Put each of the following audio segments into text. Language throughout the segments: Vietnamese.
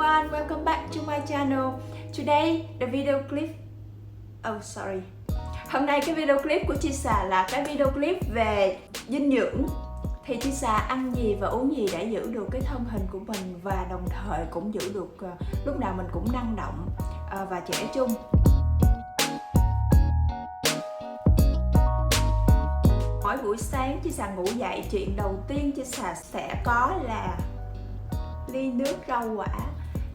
everyone, welcome back to my channel. Today the video clip Hôm nay cái video clip của Chi Xà là cái video clip về dinh dưỡng. Thì Chi Xà ăn gì và uống gì để giữ được cái thân hình của mình và đồng thời cũng giữ được lúc nào mình cũng năng động và trẻ trung. Mỗi buổi sáng Chi Xà ngủ dậy, chuyện đầu tiên Chi Xà sẽ có là ly nước rau quả.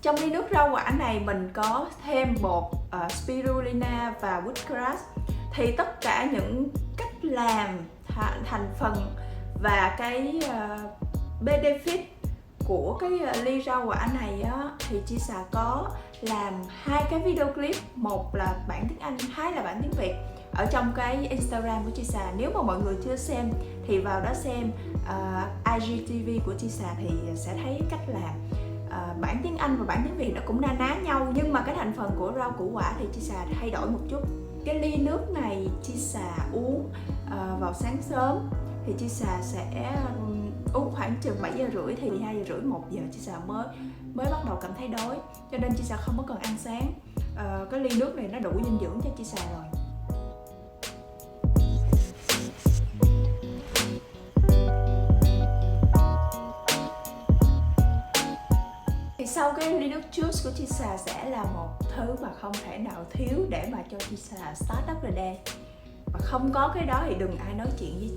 Trong ly nước rau quả này mình có thêm bột spirulina và wheatgrass. Thì tất cả những cách làm, thành phần và cái benefit của cái ly rau quả này á, thì Chi Xà có làm 2 cái video clip, một là bản tiếng Anh, 2 là bản tiếng Việt ở trong cái Instagram của Chi Xà. Nếu mà mọi người chưa xem thì vào đó xem IGTV của Chi Xà thì sẽ thấy cách làm. Bản tiếng Anh và bản tiếng Việt nó cũng na ná nhau, nhưng mà cái thành phần của rau củ quả thì Chi Xà thay đổi một chút. Cái ly nước này Chi Xà uống vào sáng sớm thì Chi Xà sẽ uống khoảng chừng 7 giờ rưỡi, thì 12 giờ rưỡi 1 giờ Chi Xà mới bắt đầu cảm thấy đói, cho nên Chi Xà không có cần ăn sáng. Cái ly nước này nó đủ dinh dưỡng cho Chi Xà rồi. Sau cái ly nước juice của Chi Xà sẽ là một thứ mà không thể nào thiếu để mà cho Chi Xà start up the day. Và không có cái đó thì đừng ai nói chuyện với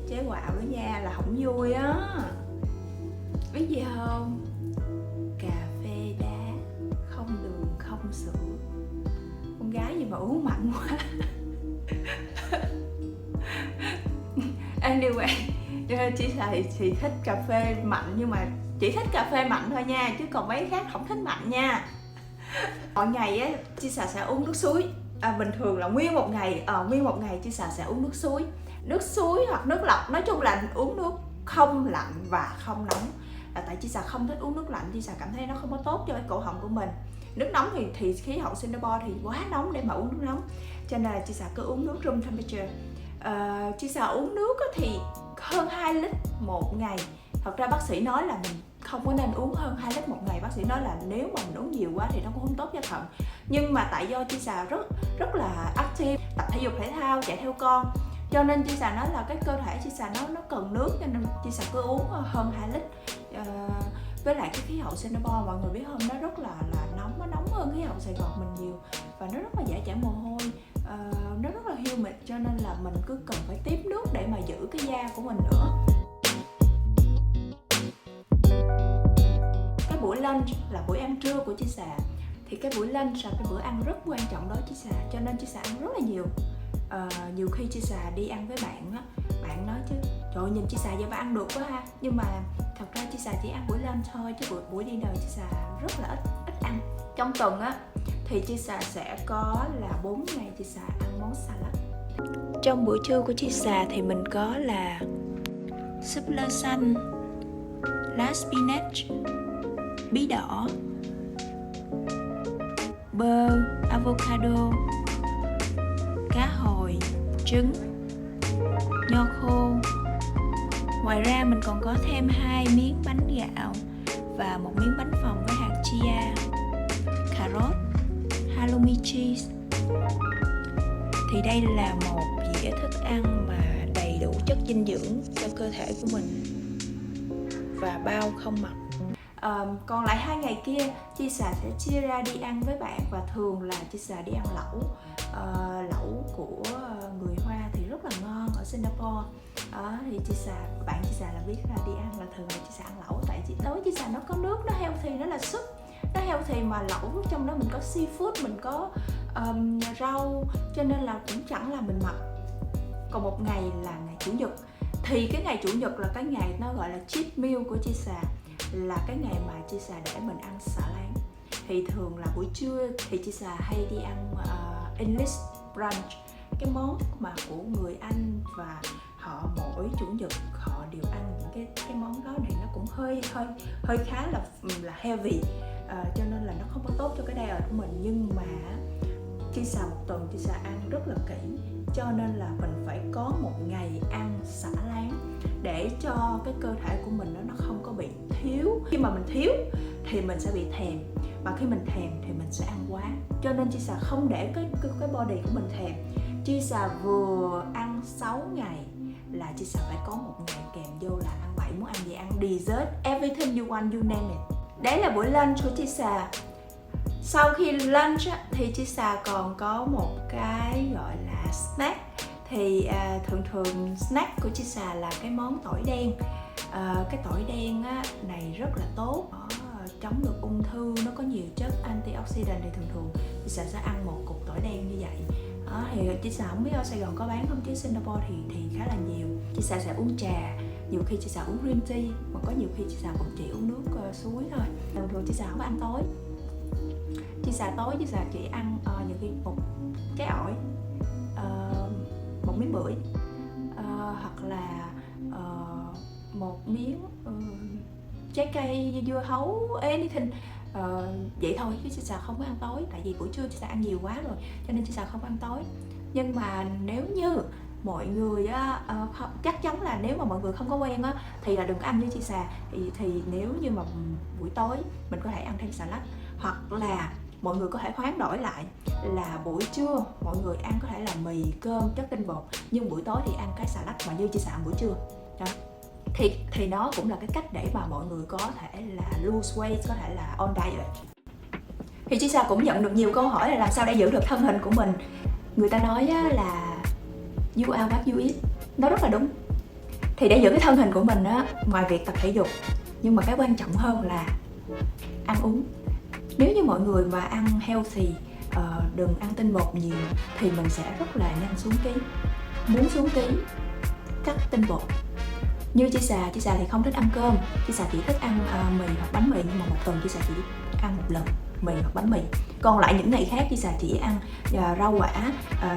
chế quạo nữa nha, là không vui á. Biết gì không? Cà phê đá, không đường, không sữa. Con gái gì mà uống mặn quá. Anyway, Chi Xà thì thích cà phê mặn, nhưng mà chỉ thích cà phê mặn thôi nha, chứ còn mấy khác không thích mặn nha. Mọi ngày á, Chi Xà sẽ uống nước suối. Bình thường là nguyên một ngày Chi Xà sẽ uống nước suối hoặc nước lọc. Nói chung là uống nước không lạnh và không nóng. Tại Chi Xà không thích uống nước lạnh, Chi Xà cảm thấy nó không có tốt cho cái cổ họng của mình. Nước nóng thì khí hậu Singapore thì quá nóng để mà uống nước nóng, cho nên là Chi Xà cứ uống nước room temperature. Chi Xà uống nước thì hơn 2 lít một ngày. Thật ra bác sĩ nói là mình không có nên uống hơn 2 lít một ngày. Bác sĩ nói là nếu mà mình uống nhiều quá thì nó cũng không tốt cho thận. Nhưng mà tại do Chi Xà rất là active, tập thể dục thể thao, chạy theo con, cho nên Chi Xà nói là cái cơ thể Chi Xà nó cần nước, cho nên Chi Xà cứ uống hơn 2 lít. Với lại cái khí hậu Singapore mọi người biết không, nó rất là nóng, nó nóng hơn khí hậu Sài Gòn mình nhiều, và nó rất là dễ chảy mồ hôi, nó rất là humid, cho nên là mình cứ cần phải tiếp nước để mà giữ cái da của mình nữa. Cái buổi lunch là buổi ăn trưa của Chi Xà, thì cái buổi lunch là cái bữa ăn rất quan trọng đó Chi Xà, cho nên Chi Xà ăn rất là nhiều. Nhiều khi Chi Xà đi ăn với bạn á, bạn nói chứ trời ơi, nhìn Chi Xà vậy mà ăn được quá ha, nhưng mà thật ra Chi Xà chỉ ăn buổi lunch thôi, chứ buổi dinner Chi Xà rất là ít ăn. Trong tuần á thì Chi Xà sẽ có là 4 ngày Chi Xà ăn món salad. Trong bữa trưa của Chi Xà thì mình có là súp lơ xanh, lá spinach, bí đỏ, bơ, avocado, cá hồi, trứng, nho khô. Ngoài ra mình còn có thêm 2 miếng bánh gạo và 1 miếng bánh phồng với hạt chia, cà rốt, halloumi cheese. Thì đây là một dĩa thức ăn mà đầy đủ chất dinh dưỡng cho cơ thể của mình và bao không mập. Còn lại 2 ngày kia Chi Xà sẽ chia ra đi ăn với bạn, và thường là Chi Xà đi ăn lẩu. Lẩu của người Hoa thì rất là ngon ở Singapore. Thì bạn Chi Xà là biết ra đi ăn là thường là Chi Xà ăn lẩu, tại đối với Chi Xà nó có nước, nó healthy, nó là súp, nó healthy, mà lẩu trong đó mình có seafood, mình có rau, cho nên là cũng chẳng là mình mập. Còn một ngày là ngày Chủ nhật, thì cái ngày Chủ nhật là cái ngày nó gọi là cheat meal của Chi Xà, là cái ngày mà Chi Xà để mình ăn xả láng. Thì thường là buổi trưa thì Chi Xà hay đi ăn English brunch, cái món mà của người Anh, và họ mỗi Chủ nhật họ đều ăn những cái món đó, này nó cũng hơi khá là heavy, cho nên là nó không có tốt cho cái diet của mình. Nhưng mà Chi Xà một tuần Chi Xà ăn rất là kỹ, cho nên là mình phải có một ngày ăn xả láng để cho cái cơ thể của mình nó không có bị thiếu. Khi mà mình thiếu thì mình sẽ bị thèm, và khi mình thèm thì mình sẽ ăn quá. Cho nên chị Xà không để cái body của mình thèm. Chị Xà vừa ăn 6 ngày là chị Xà phải có một ngày kèm vô là ăn 7, muốn ăn gì ăn, dessert, everything you want, you name it. Đấy là buổi lunch của chị Xà. Sau khi lunch thì chị Xà còn có một cái gọi là snack. Thì thường snack của chị Xà là cái món tỏi đen. Cái tỏi đen này rất là tốt, chống được ung thư, nó có nhiều chất antioxidant, thì thường chị Xà sẽ ăn một cục tỏi đen như vậy. Thì chị Xà không biết ở Sài Gòn có bán không, chứ Singapore thì khá là nhiều. Chị Xà sẽ uống trà, nhiều khi chị Xà uống green tea, mà có nhiều khi chị Xà cũng chỉ uống nước suối thôi. Thường chị Xà không có ăn tối. Chị Xà tối chị Xà chỉ ăn nhiều khi một cái ổi, một miếng bưởi, hoặc là một miếng trái cây, dưa hấu, anything. Vậy thôi, chứ chị Xà không có ăn tối. Tại vì buổi trưa chị Xà ăn nhiều quá rồi, cho nên chị Xà không ăn tối. Nhưng mà nếu như mọi người chắc chắn là nếu mà mọi người không có quen thì là đừng có ăn với chị Xà. Thì nếu như mà buổi tối mình có thể ăn thêm salad, hoặc là mọi người có thể hoán đổi lại là buổi trưa mọi người ăn có thể là mì, cơm, chất tinh bột, nhưng buổi tối thì ăn cái salad mà như chị Xà ăn buổi trưa đó. Thì nó cũng là cái cách để mà mọi người có thể là lose weight, có thể là on diet. Thì chị Xà cũng nhận được nhiều câu hỏi là làm sao để giữ được thân hình của mình. Người ta nói là you are what you eat. Nó rất là đúng. Thì để giữ cái thân hình của mình ngoài việc tập thể dục, nhưng mà cái quan trọng hơn là ăn uống. Nếu như mọi người mà ăn healthy, đừng ăn tinh bột nhiều, thì mình sẽ rất là nhanh xuống ký. Muốn xuống ký, cắt tinh bột. Như chị Xà thì không thích ăn cơm. Chị Xà chỉ thích ăn mì hoặc bánh mì, nhưng mà một tuần chị Xà chỉ ăn một lần mì hoặc bánh mì. Còn lại những ngày khác chị Xà chỉ ăn rau quả,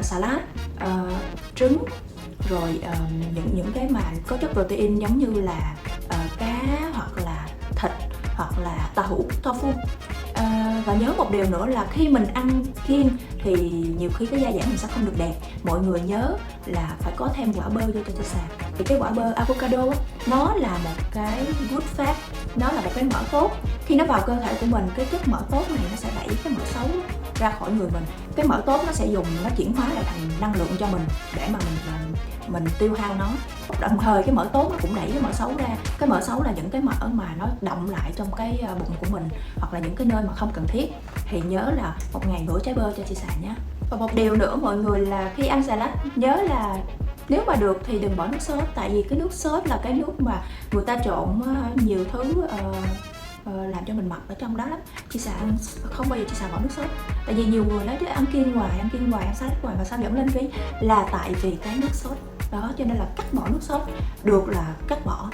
salad, trứng, rồi những cái mà có chất protein giống như là cá, hoặc là thịt, hoặc là tofu. Và nhớ một điều nữa là khi mình ăn kiêng thì nhiều khi cái da dẻ mình sẽ không được đẹp. Mọi người nhớ là phải có thêm quả bơ vô cho chị Xà. Thì cái quả bơ avocado nó là một cái good fat, nó là một cái mỡ tốt. Khi nó vào cơ thể của mình, cái chất mỡ tốt này nó sẽ đẩy cái mỡ xấu ra khỏi người mình. Cái mỡ tốt nó sẽ nó chuyển hóa lại thành năng lượng cho mình để mà mình tiêu hao nó. Đồng thời cái mỡ tốt nó cũng đẩy cái mỡ xấu ra. Cái mỡ xấu là những cái mỡ mà nó đọng lại trong cái bụng của mình, hoặc là những cái nơi mà không cần thiết. Thì nhớ là một ngày bữa trái bơ cho chị Xà nhé. Và một điều nữa mọi người là khi ăn salad nhớ là nếu mà được thì đừng bỏ nước sốt. Tại vì cái nước sốt là cái nước mà người ta trộn nhiều thứ làm cho mình mập ở trong đó lắm. Chị Xà không bao giờ chị Xà bỏ nước sốt. Tại vì nhiều người nói chứ ăn kiêng hoài, ăn salad hoài mà sao vẫn lên ký, là tại vì cái nước sốt đó. Cho nên là cắt bỏ nước sốt, được là cắt bỏ.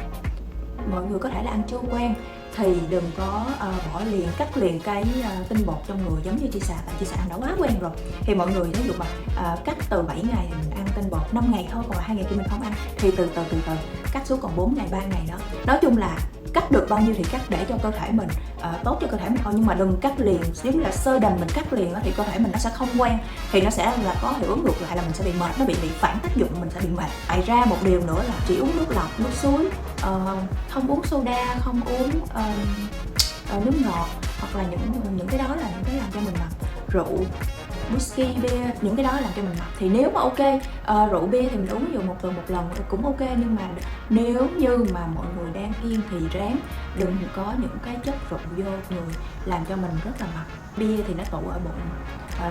Mọi người có thể là ăn chưa quen thì đừng có bỏ liền, cắt liền cái tinh bột trong người giống như chị Xà. Tại chị Xà ăn đã quá quen rồi. Thì mọi người ví dụ mà cắt từ 7 ngày thì mình ăn tinh bột, 5 ngày thôi, còn 2 ngày kia mình không ăn, thì từ từ cắt xuống còn 4 ngày, 3 ngày đó. Nói chung là cắt được bao nhiêu thì cắt để cho cơ thể mình tốt cho cơ thể mình thôi, nhưng mà đừng cắt liền. Nếu là sơ đành mình cắt liền thì cơ thể mình nó sẽ không quen, thì nó sẽ là có hiệu ứng ngược lại là mình sẽ bị mệt, nó bị phản tác dụng, mình sẽ bị mệt. Ngoài ra một điều nữa là chỉ uống nước lọc, nước suối, không uống soda, không uống nước ngọt, hoặc là những cái đó là những cái làm cho mình mập. Rượu, whisky, beer, những cái đó làm cho mình mập. Thì nếu mà ok, rượu bia thì mình uống dù một tuần một lần cũng ok. Nhưng mà nếu như mà mọi người đang kiêng thì ráng đừng có những cái chất rượu vô người làm cho mình rất là mập. Bia thì nó tụ ở bụng,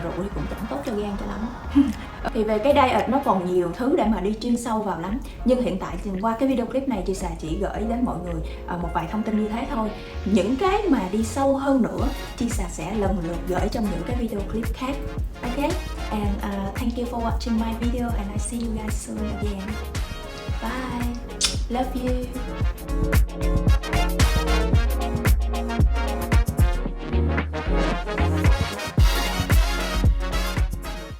rượu thì cũng chẳng tốt cho gan cho lắm. Thì về cái diet nó còn nhiều thứ để mà đi chuyên sâu vào lắm. Nhưng hiện tại thì qua cái video clip này chị Xà chỉ gửi đến mọi người một vài thông tin như thế thôi. Những cái mà đi sâu hơn nữa chị Xà sẽ lần lượt gửi trong những cái video clip khác. Ok, and thank you for watching my video, and I see you guys soon again. Bye, love you.